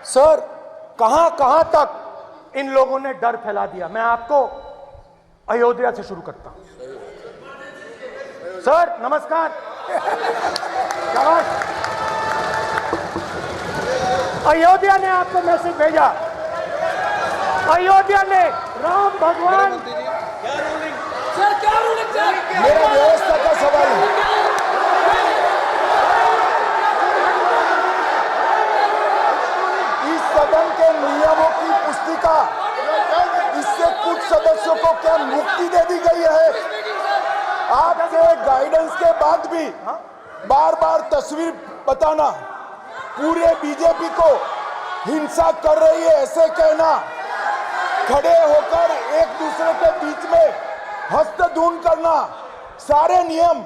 Sir कहां कहां तक इन लोगों ने डर फैला दिया। मैं आपको अयोध्या से शुरू करता हूं। सर नमस्कार। अयोध्या ने आपको मैसेज भेजा। अयोध्या ने राम भगवान मेरा व्यवस्था का सवाल है। इस सदन के नियमों की पुस्तिका, इससे कुछ सदस्यों को क्या मुक्ति दे दी गई है? आपके गाइडेंस के बाद भी बार बार तस्वीर बताना, पूरे बीजेपी को हिंसा कर रही है ऐसे कहना, खड़े होकर एक दूसरे के बीच में हस्तधून करना, सारे नियम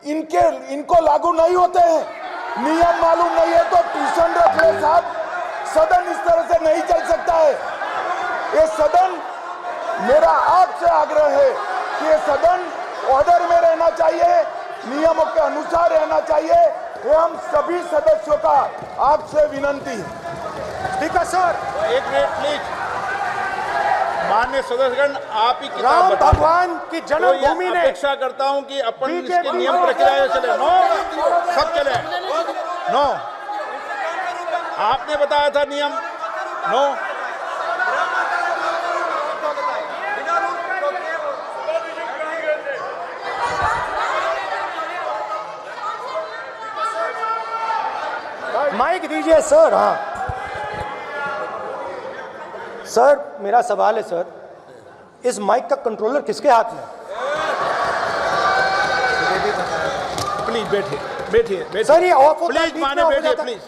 इनको लागू नहीं होते हैं। नियम मालूम नहीं है तो ट्यूशन रख ले साहब। सदन इस तरह से नहीं चल सकता है। ये सदन, मेरा आपसे आग्रह है कि ये सदन ऑर्डर में रहना चाहिए, नियमों के अनुसार रहना चाहिए। ये हम सभी सदस्यों का आपसे विनंती है। ठीक है सर। एक मिनट प्लीज। माननीय सदस्यगण, आप ही किताब राम बताओ। भगवान की जन्मभूमि ने अपेक्षा करता हूं कि अपन इसके नियम प्रक्रिया चले। नो, सब चले। नो, आपने बताया था नियम। नो, माइक दीजिए सर। हाँ सर, मेरा सवाल है सर, इस माइक का कंट्रोलर किसके हाथ में? प्लीज बैठिए बैठिए सर ये ऑफ होता है, प्लीज बीच माने में ऑफ हो बैठिए जाता है। प्लीज।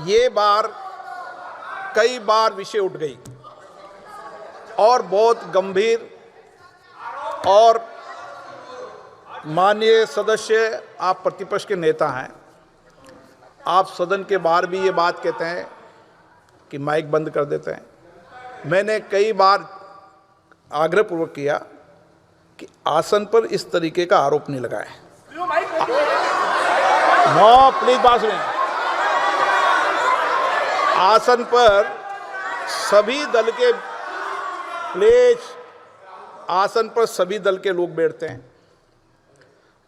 ये बार कई बार विषय उठ गई और बहुत गंभीर, और माननीय सदस्य, आप प्रतिपक्ष के नेता हैं, आप सदन के बाहर भी ये बात कहते हैं कि माइक बंद कर देते हैं। मैंने कई बार आग्रहपूर्वक किया कि आसन पर इस तरीके का आरोप नहीं लगाएं। नो प्लीज, बात सुनिए। आसन पर सभी दल के, प्लीज, आसन पर सभी दल के लोग बैठते हैं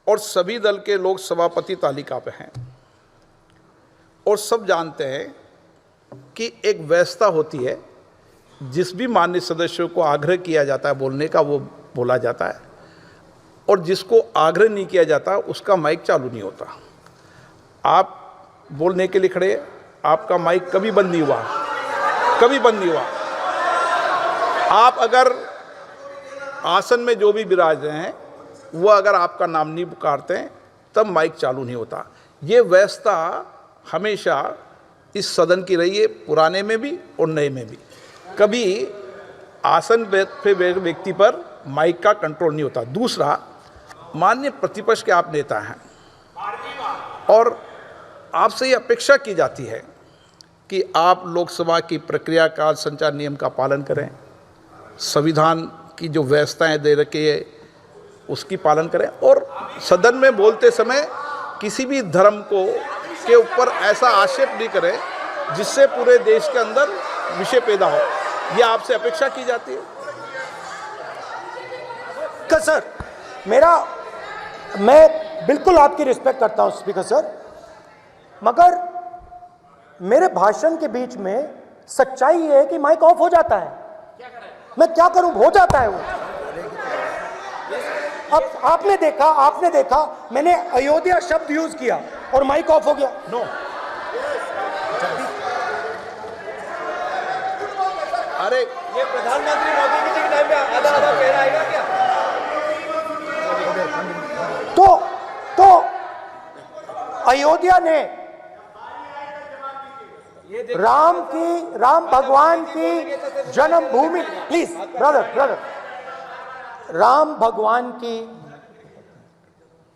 और सभी दल के लोग सभापति तालिका पे हैं और सब जानते हैं कि एक व्यवस्था होती है, जिस भी माननीय सदस्यों को आग्रह किया जाता है बोलने का वो बोला जाता है, और जिसको आग्रह नहीं किया जाता उसका माइक चालू नहीं होता। आप बोलने के लिए खड़े, आपका माइक कभी बंद नहीं हुआ, कभी बंद नहीं हुआ। आप अगर आसन में जो भी विराज रहे हैं वो अगर आपका नाम नहीं पुकारते हैं तब माइक चालू नहीं होता। ये व्यवस्था हमेशा इस सदन की रही है, पुराने में भी और नए में भी। कभी आसन पे व्यक्ति पर माइक का कंट्रोल नहीं होता। दूसरा, माननीय प्रतिपक्ष के आप नेता हैं और आपसे ये अपेक्षा की जाती है कि आप लोकसभा की प्रक्रिया का, संचार नियम का पालन करें, संविधान की जो व्यवस्थाएं दे रखी है उसकी पालन करें, और सदन में बोलते समय किसी भी धर्म को के ऊपर ऐसा आक्षेप नहीं करें जिससे पूरे देश के अंदर विषय पैदा हो। ये आपसे अपेक्षा की जाती है। सर मैं बिल्कुल आपकी रिस्पेक्ट करता हूं स्पीकर सर, मगर मेरे भाषण के बीच में सच्चाई ये है कि माइक ऑफ हो जाता है। मैं क्या करूं, हो जाता है वो। अब आपने देखा मैंने अयोध्या शब्द यूज किया और माइक ऑफ हो गया। नो, अरे ये प्रधानमंत्री मोदी जी के टाइम में आधा आधा कह आएगा क्या? तो अयोध्या ने राम भगवान की जन्मभूमि, प्लीज ब्रदर, राम भगवान की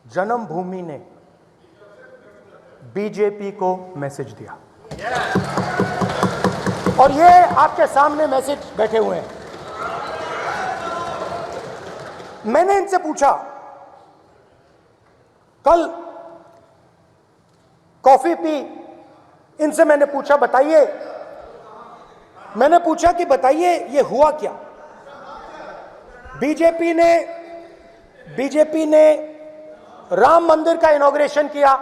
जन्मभूमि ने बीजेपी को मैसेज दिया और ये आपके सामने मैसेज बैठे हुए हैं। मैंने इनसे पूछा, कल कॉफी पी, इनसे मैंने पूछा बताइए, मैंने पूछा कि बताइए ये हुआ क्या। बीजेपी ने राम मंदिर का इनॉग्रेशन किया,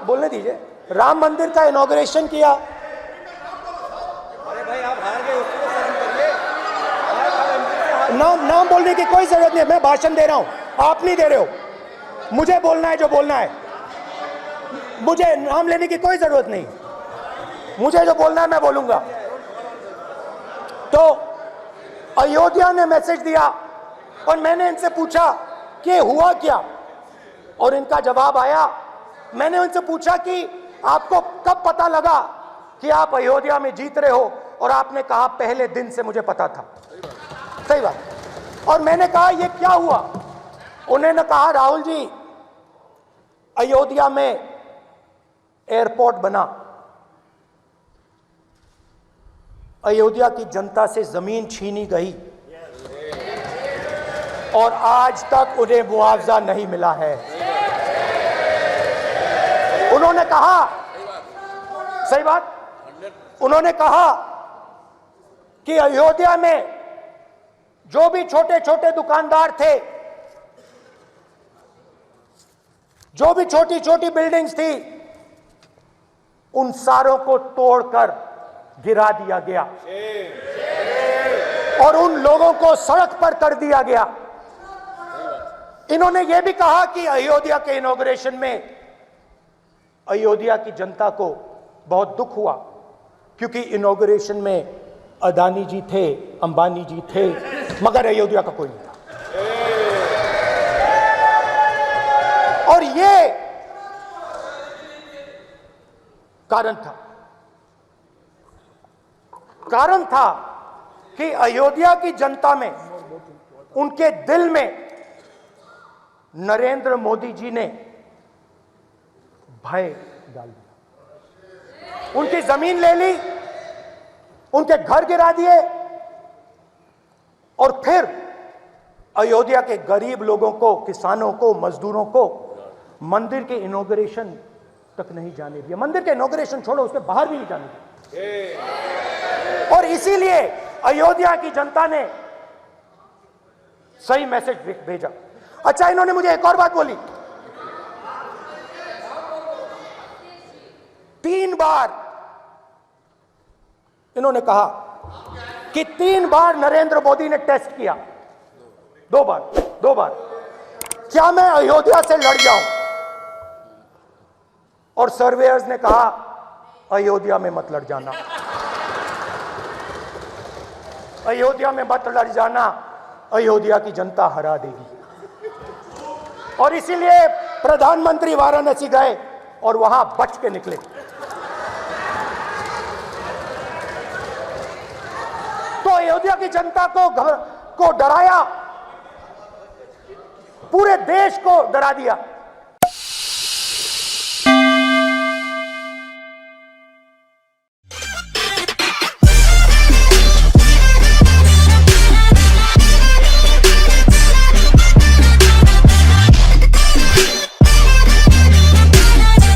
बोलने दीजिए, राम मंदिर का इनॉग्रेशन किया। अरे भाई आप हार गए, उसको तो शर्म करिए। नाम बोलने की कोई जरूरत नहीं है, मैं भाषण दे रहा हूं, आप नहीं दे रहे हो। मुझे बोलना है जो बोलना है, मुझे नाम लेने की कोई जरूरत नहीं, मुझे जो बोलना है मैं बोलूंगा। तो अयोध्या ने मैसेज दिया और मैंने इनसे पूछा कि हुआ क्या, और इनका जवाब आया। मैंने उनसे पूछा कि आपको कब पता लगा कि आप अयोध्या में जीत रहे हो, और आपने कहा पहले दिन से मुझे पता था। सही बात। और मैंने कहा ये क्या हुआ, उन्होंने कहा राहुल जी अयोध्या में एयरपोर्ट बना, अयोध्या की जनता से जमीन छीनी गई और आज तक उन्हें मुआवजा नहीं मिला है। उन्होंने कहा, सही बात, उन्होंने कहा कि अयोध्या में जो भी छोटे छोटे दुकानदार थे, जो भी छोटी छोटी बिल्डिंग्स थी, उन सारों को तोड़कर गिरा दिया गया और उन लोगों को सड़क पर कर दिया गया। इन्होंने यह भी कहा कि अयोध्या के इनॉग्रेशन में अयोध्या की जनता को बहुत दुख हुआ, क्योंकि इनॉग्रेशन में अदानी जी थे, अंबानी जी थे, मगर अयोध्या का कोई नहीं था। और ये कारण था कि अयोध्या की जनता में, उनके दिल में नरेंद्र मोदी जी ने भय डाल दिया। उनकी जमीन ले ली, उनके घर गिरा दिए, और फिर अयोध्या के गरीब लोगों को, किसानों को, मजदूरों को मंदिर के इनॉग्रेशन तक नहीं जाने दिया। मंदिर के इनॉग्रेशन छोड़ो, उसके बाहर भी नहीं जाने दिया। और इसीलिए अयोध्या की जनता ने सही मैसेज भेजा। अच्छा, इन्होंने मुझे एक और बात बोली, 3 बार इन्होंने कहा कि 3 बार नरेंद्र मोदी ने टेस्ट किया, 2 बार क्या मैं अयोध्या से लड़ जाऊं, और सर्वेयर्स ने कहा अयोध्या में मत लड़ जाना, अयोध्या में मत लड़ जाना, अयोध्या की जनता हरा देगी। और इसीलिए प्रधानमंत्री वाराणसी गए और वहां बच के निकले। तो अयोध्या की जनता को डराया, पूरे देश को डरा दिया।